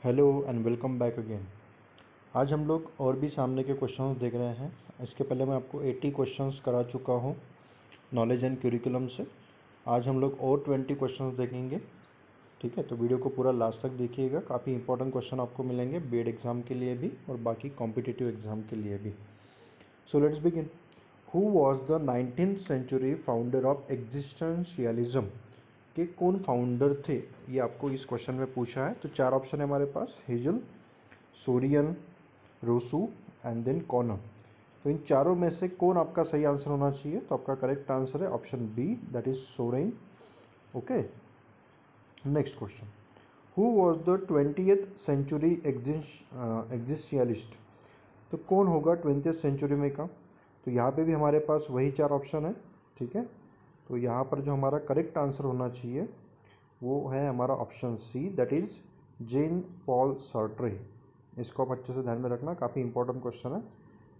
Hello and welcome back again. आज हम लोग और भी सामने के क्वेश्चंस देख रहे हैं। इसके पहले मैं आपको 80 क्वेश्चंस करा चुका हूँ नॉलेज एंड क्यूरिकुलम से। आज हम लोग और 20 क्वेश्चंस देखेंगे। ठीक है, तो वीडियो को पूरा लास्ट तक देखिएगा। काफ़ी इंपॉर्टेंट क्वेश्चन आपको मिलेंगे बीएड एग्ज़ाम के लिए भी और बाकी कॉम्पिटिटिव एग्ज़ाम के लिए भी। So let's begin. Who was the 19th century founder of existentialism? के कौन फाउंडर थे, ये आपको इस क्वेश्चन में पूछा है। तो चार ऑप्शन है हमारे पास, Hegel, Soren, Rousseau and then Connor. तो इन चारों में से कौन आपका सही आंसर होना चाहिए? तो आपका करेक्ट आंसर है option B, that is Soren. Okay, next question. Who was the 20th century existentialist? तो कौन होगा 20th सेंचुरी में का? तो यहाँ पे भी हमारे पास वही चार ऑप्शन है। ठीक है, तो यहाँ पर जो हमारा करेक्ट आंसर होना चाहिए वो है हमारा option C, that is Jean Paul Sartre. इसको आप अच्छे से ध्यान में रखना, काफ़ी इंपॉर्टेंट क्वेश्चन है,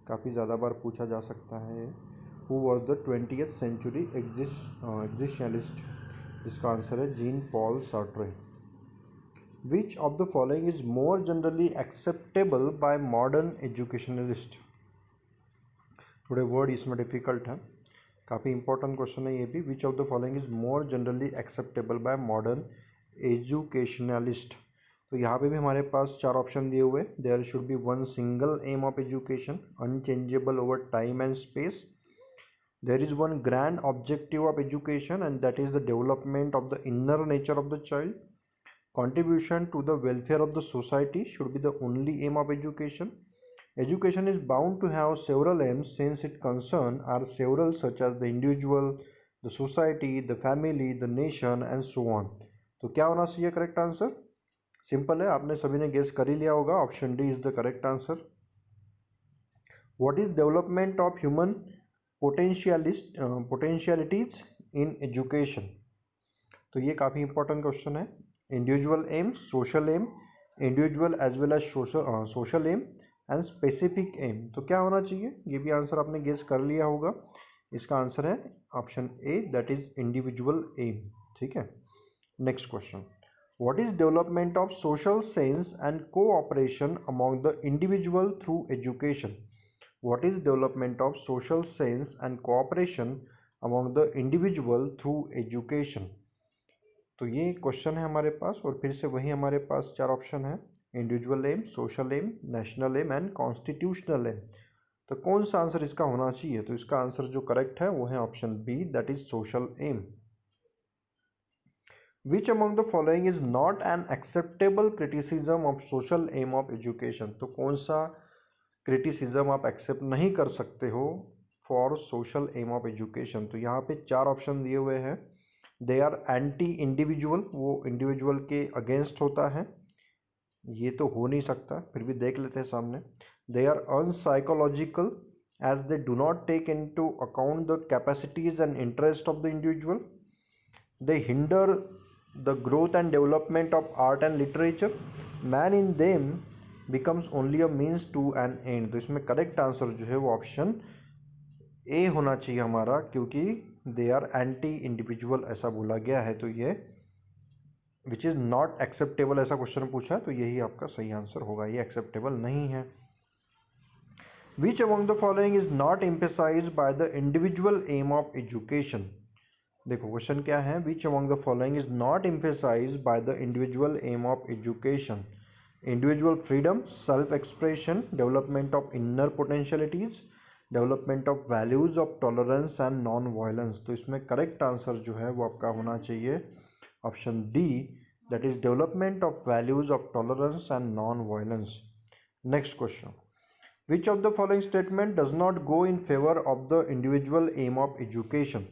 काफ़ी ज़्यादा बार पूछा जा सकता है। Who was the 20th century existentialist? इसका आंसर है Jean Paul Sartre. Which of the following is more generally acceptable by modern educationalist? थोड़े वर्ड इसमें डिफिकल्ट है, काफ़ी इंपॉर्टेंट क्वेश्चन है ये भी। Which of the following is more generally acceptable by modern educationalist? तो यहाँ पे भी हमारे पास चार ऑप्शन दिए हुए। There should be one single aim of education, unchangeable over time and space. There is one grand objective of education and that is the development of the inner nature of the child. Contribution to the welfare of the society should be the only aim of education. Education is bound to have several aims since its concern are several such as the individual, the society, the family, the nation and so on. तो क्या होना चाहिए correct answer? Simple है, आपने सभी ने guess कर ही लिया होगा, option D is the correct answer. What is development of human potentialities in education? तो ये काफ़ी इंपॉर्टेंट क्वेश्चन है। Individual aim, social aim, individual as well as social aim and specific aim. तो क्या होना चाहिए? ये भी आंसर आपने गेस कर लिया होगा। इसका आंसर है option A, that is individual aim. ठीक है, next question. What is development of social sense and cooperation among the individual through education? What is development of social sense and cooperation among the individual through education? तो ये question है हमारे पास, और फिर से वही हमारे पास चार ऑप्शन है, individual aim, social aim, national aim and constitutional aim. तो कौन सा आंसर इसका होना चाहिए? तो इसका आंसर जो करेक्ट है वो है option B, that is social aim. Which among the following is not an acceptable criticism of social aim of education? तो कौन सा क्रिटिसिज्म आप एक्सेप्ट नहीं कर सकते हो for social aim of education? तो यहाँ पे चार ऑप्शन दिए हुए हैं। दे आर एंटी इंडिविजुअल, वो इंडिविजुअल के अगेंस्ट होता है, ये तो हो नहीं सकता, फिर भी देख लेते हैं सामने। They are unpsychological as they do not take into account the capacities and interest of the individual. They hinder the growth and development of art and literature. Man in them becomes only a means to an end. तो इसमें correct answer जो है वो option A होना चाहिए हमारा, क्योंकि दे are anti individual ऐसा बोला गया है। तो ये विच इज़ नॉट एक्सेप्टेबल ऐसा क्वेश्चन पूछा है, तो यही आपका सही आंसर होगा, ये एक्सेप्टेबल नहीं है। Which among the following is not emphasised by the individual aim of education? देखो क्वेश्चन क्या है, which among the following is not emphasised by the individual aim of education? Individual freedom, self expression, development of inner potentialities, development of values of tolerance and non violence. तो इसमें correct answer जो है वो आपका होना चाहिए option D, that is development of values of tolerance and non violence. Next question. Which of the following statement does not go in favour of the individual aim of education?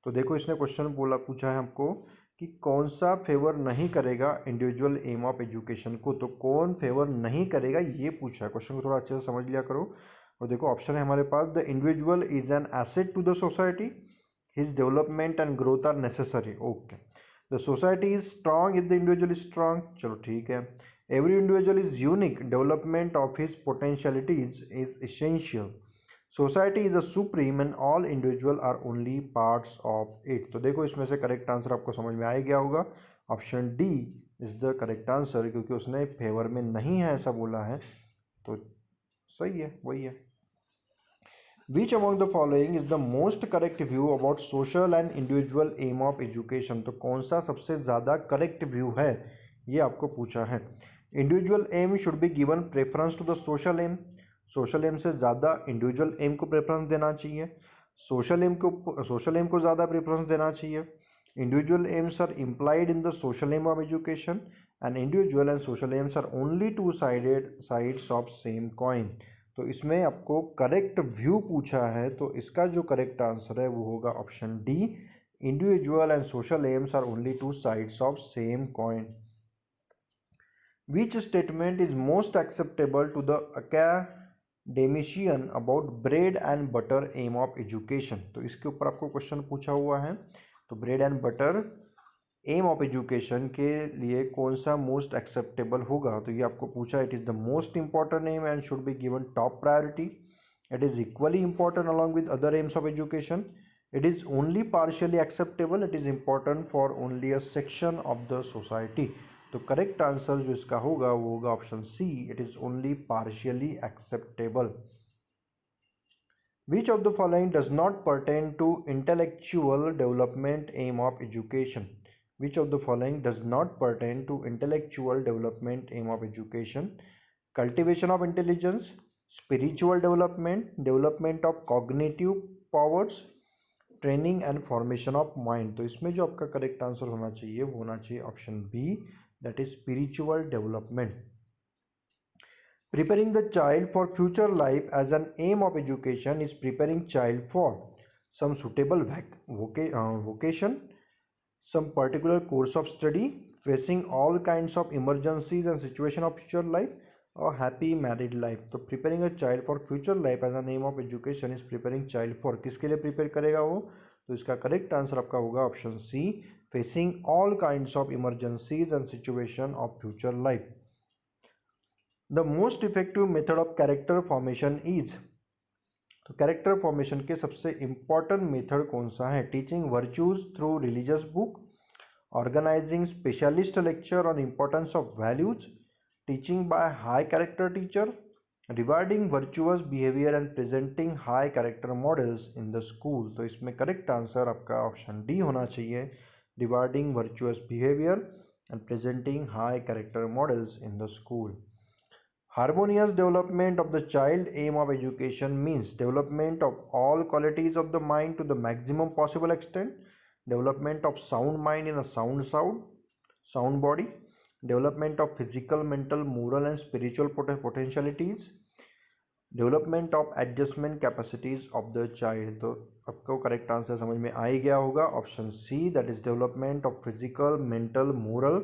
तो देखो इसने question पूछा है हमको कि कौन सा favour नहीं करेगा इंडिविजुअल एम ऑफ एजुकेशन को। तो कौन फेवर नहीं करेगा ये पूछा है। क्वेश्चन को थोड़ा अच्छे से समझ लिया करो। और देखो ऑप्शन है हमारे पास, the individual is an asset to the society, his development and growth are necessary. Okay, the society is strong if the individual is strong, चलो ठीक है। Every individual is unique, development of his potentialities is essential, society is a supreme and all individual are only parts of it. तो देखो इसमें से correct answer आपको समझ में आ गया होगा, option D, is the correct answer, क्योंकि उसने फेवर में नहीं है ऐसा बोला है, तो सही है, वही है। Which among the following is the most correct view about social and individual aim of education, तो कौन सा सबसे ज़्यादा करेक्ट व्यू है, ये आपको पूछा है। Individual aim should be given preference to the social aim, social aim से ज़्यादा इंडिविजुअल एम को प्रेफरेंस देना चाहिए, सोशल एम को ज़्यादा प्रेफरेंस देना चाहिए। Individual aims are implied in the social aim of education and individual and social aims are only two sides of same coin. तो इसमें आपको करेक्ट व्यू पूछा है, तो इसका जो करेक्ट आंसर है वो होगा option D, individual and social aims are only two sides of same coin. Which statement is most acceptable to the academician about bread and butter aim of education, तो इसके ऊपर आपको क्वेश्चन पूछा हुआ है। तो bread and butter aim of education के लिए कौन सा मोस्ट एक्सेप्टेबल होगा, तो ये आपको पूछा। It is the most important aim and should be given top priority, it is equally important along with other aims of education, it is only partially acceptable, it is important for only a section of the society. तो correct answer जो इसका होगा वो होगा option C, it is only partially acceptable. Which of the following does not pertain to intellectual development aim of education? Which of the following does not pertain to intellectual development aim of education? Cultivation of intelligence, spiritual development, development of cognitive powers, training and formation of mind. तो इसमें जो आपका correct answer होना चाहिए वो होना चाहिए option B, that is spiritual development. Preparing the child for future life as an aim of education is preparing child for some suitable vocation, some particular course of study, facing all kinds of emergencies and situation of future life, or happy married life। तो preparing a child for future life as an aim of education is preparing child for, किसके लिए prepare करेगा वो, तो इसका correct answer आपका होगा option C, facing all kinds of emergencies and situation of future life। The most effective method of character formation is, तो character formation के सबसे इंपॉर्टेंट मेथड कौन सा है? Teaching virtues through religious book, organising specialist lecture on importance of values, teaching by high character teacher, rewarding virtuous behaviour and presenting high character models in the school. तो इसमें correct answer आपका option D होना चाहिए, rewarding virtuous behaviour and presenting high character models in the school. Harmonious development of the child aim of education means development of all qualities of the mind to the maximum possible extent, development of sound mind in a sound body, development of physical, mental, moral and spiritual potentialities, development of adjustment capacities of the child. तो आपको correct answer समझ में आ ही गया होगा, option C, that is development of physical, mental, moral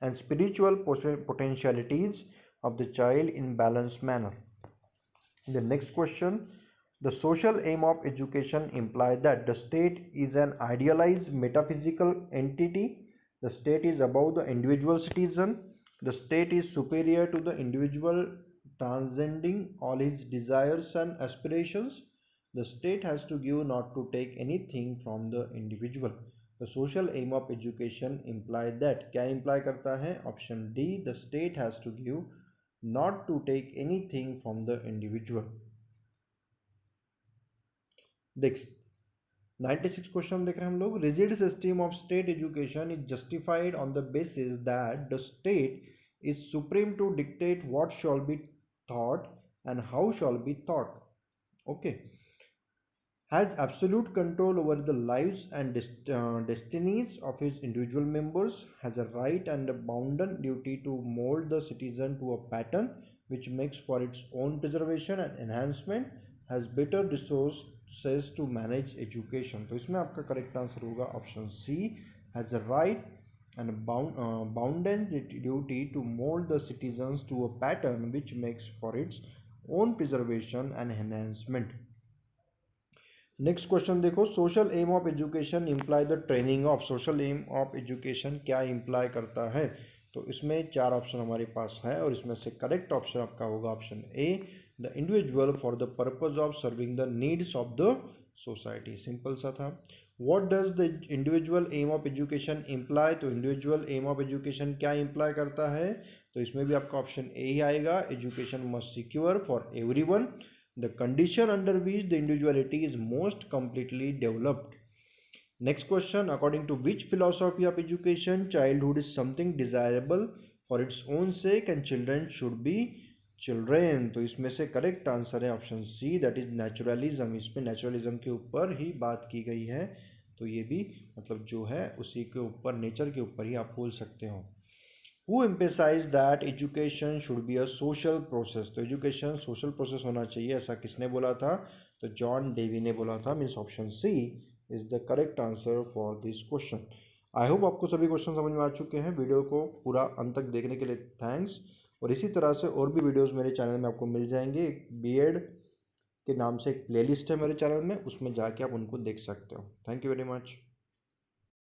and spiritual potentialities of the child in balanced manner. The next question, the social aim of education implies that the state is an idealized metaphysical entity, the state is above the individual citizen, the state is superior to the individual, transcending all his desires and aspirations, the state has to give not to take anything from the individual। The social aim of education implies that, क्या imply करता है? Option D, the state has to give not to take anything from the individual। देख 96 question देख रहे हैं हम लोग। Rigid system of state education is justified on the basis that the state is supreme to dictate what shall be taught and how shall be taught. Okay, has absolute control over the lives and destinies of his individual members, has a right and a bounden duty to mold the citizen to a pattern which makes for its own preservation and enhancement, has better resources to manage education। तो इसमें आपका correct answer होगा option C, has a right and bounden duty to mold the citizens to a pattern which makes for its own preservation and enhancement। Next question देखो, social aim of education imply the training of, social aim of education क्या imply करता है? तो इसमें चार option हमारे पास है और इसमें से करेक्ट ऑप्शन आपका होगा option A, the individual for the purpose of serving the needs of the society. Simple सा था। What does the individual aim of education imply, तो इंडिविजुअल एम ऑफ एजुकेशन क्या इम्प्लाई करता है, तो इसमें भी आपका ऑप्शन ए ही आएगा, education must secure for everyone, the condition under which the individuality is most completely developed. Next question, according to which philosophy of education childhood is something desirable for its own sake and children should be children, तो इसमें से correct answer है option C, that is naturalism. इसमें naturalism के ऊपर ही बात की गई है, तो ये भी मतलब जो है उसी के ऊपर, नेचर के ऊपर ही आप बोल सकते हो। Who emphasized that education should be a social process, तो एजुकेशन सोशल प्रोसेस होना चाहिए, ऐसा किसने बोला था, तो जॉन डेवी ने बोला था, means option C is the correct answer for this question. I hope आपको सभी क्वेश्चन समझ में आ चुके हैं। वीडियो को पूरा अंत तक देखने के लिए थैंक्स, और इसी तरह से और भी वीडियोस मेरे चैनल में आपको मिल जाएंगे। एक बीएड के नाम से एक प्लेलिस्ट है मेरे चैनल में, उसमें जाके आप उनको देख सकते हो। Thank you very much.